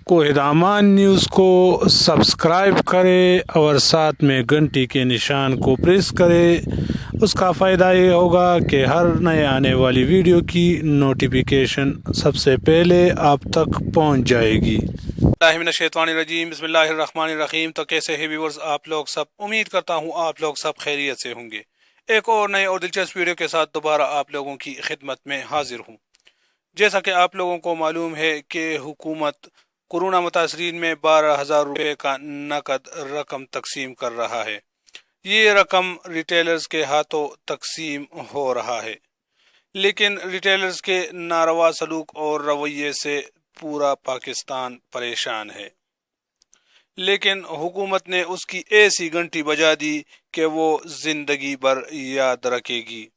कोहिदामान news को subscribe करें और साथ में घंटी के निशान को प्रेस करें। उसका फ़ायदा ये होगा कि हर नए आने वाली वीडियो की नोटिफिकेशन सबसे पहले आप तक पहुंच जाएगी। बिस्मिल्लाहिर्रहमानिर्रहीम, बिस्मिल्लाहिर्रहमानिर्रहीम। तो कैसे हैं व्यूअर्स आप लोग सब? उम्मीद करता हूँ आप लोग सब खैरियत से होंगे। एक और नए और दिलचस्प वीडियो के साथ दोबारा आप लोगों की खिदमत में हाजिर हूँ। जैसा कि आप लोगों को मालूम है कि हुकूमत कोरोना मुतासरीन में 12,000 रुपये का नकद रकम तकसीम कर रहा है। ये रकम रिटेलर्स के हाथों तकसीम हो रहा है, लेकिन रिटेलर्स के नारवा सलूक और रवैये से पूरा पाकिस्तान परेशान है। लेकिन हुकूमत ने उसकी ऐसी घंटी बजा दी कि वो जिंदगी भर याद रखेगी।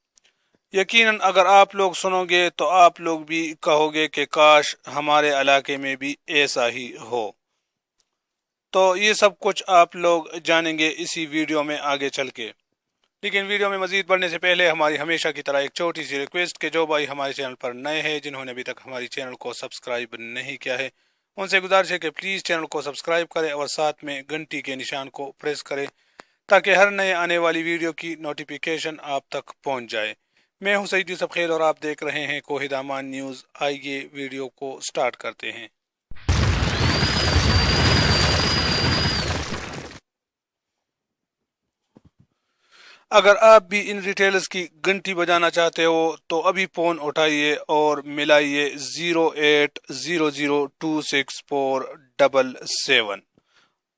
यकीनन अगर आप लोग सुनोगे तो आप लोग भी कहोगे कि काश हमारे इलाके में भी ऐसा ही हो। तो ये सब कुछ आप लोग जानेंगे इसी वीडियो में आगे चल के। लेकिन वीडियो में मजीद बढ़ने से पहले हमारी हमेशा की तरह एक छोटी सी रिक्वेस्ट कि जो भाई हमारे चैनल पर नए हैं, जिन्होंने अभी तक हमारी चैनल को सब्सक्राइब नहीं किया है, उनसे गुजारिश है कि प्लीज़ चैनल को सब्सक्राइब करें और साथ में घंटी के निशान को प्रेस करें ताकि हर नए आने वाली वीडियो की नोटिफिकेशन आप तक पहुंच जाए। मैं हूं सईद यूसुफ खेल और आप देख रहे हैं कोहिदामान न्यूज़। आइए वीडियो को स्टार्ट करते हैं। अगर आप भी इन रिटेलर्स की घंटी बजाना चाहते हो तो अभी फ़ोन उठाइए और मिलाइए 0800264777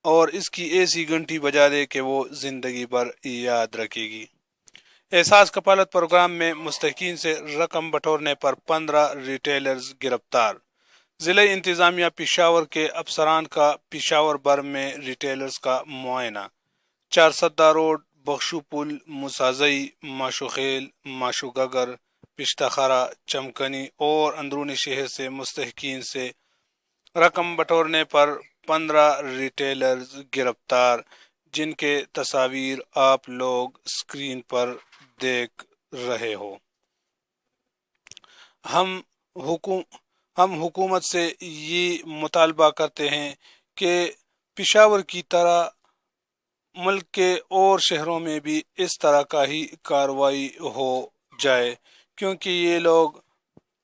और इसकी ऐसी घंटी बजा दे कि वो ज़िंदगी भर याद रखेगी। एहसास कपालत प्रोग्राम में मुस्तहिकीन से रकम बटोरने पर 15 रिटेलर्स गिरफ्तार। ज़िला इंतज़ामिया पेशावर के अफसरान का पेशावर भर में रिटेलर्स का मुआयना। चारसद्दा रोड, बख्शू पुल, मुसाजई, माशुखेल, माशुगगर, पिश्ताखरा, चमकनी और अंदरूनी शहर से मुस्तहिकीन से रकम बटोरने पर 15 रिटेलर्स गिरफ्तार, जिनके तस्वीर आप लोग स्क्रीन पर देख रहे हो। हम हुकूमत से ये मुतालबा करते हैं कि पेशावर की तरह मुल्क के और शहरों में भी इस तरह का ही कार्रवाई हो जाए, क्योंकि ये लोग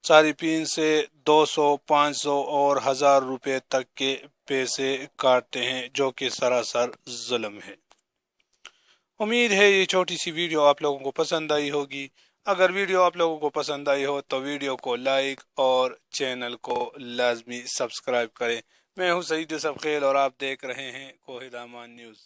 सारिफीन से 200, 500 और 1000 रुपये तक के पैसे काटते हैं, जो कि सरासर जुल्म है। उम्मीद है ये छोटी सी वीडियो आप लोगों को पसंद आई होगी। अगर वीडियो आप लोगों को पसंद आई हो तो वीडियो को लाइक और चैनल को लाजमी सब्सक्राइब करें। मैं हूं सईद यूसुफ खेल और आप देख रहे हैं कोहिदामान न्यूज़।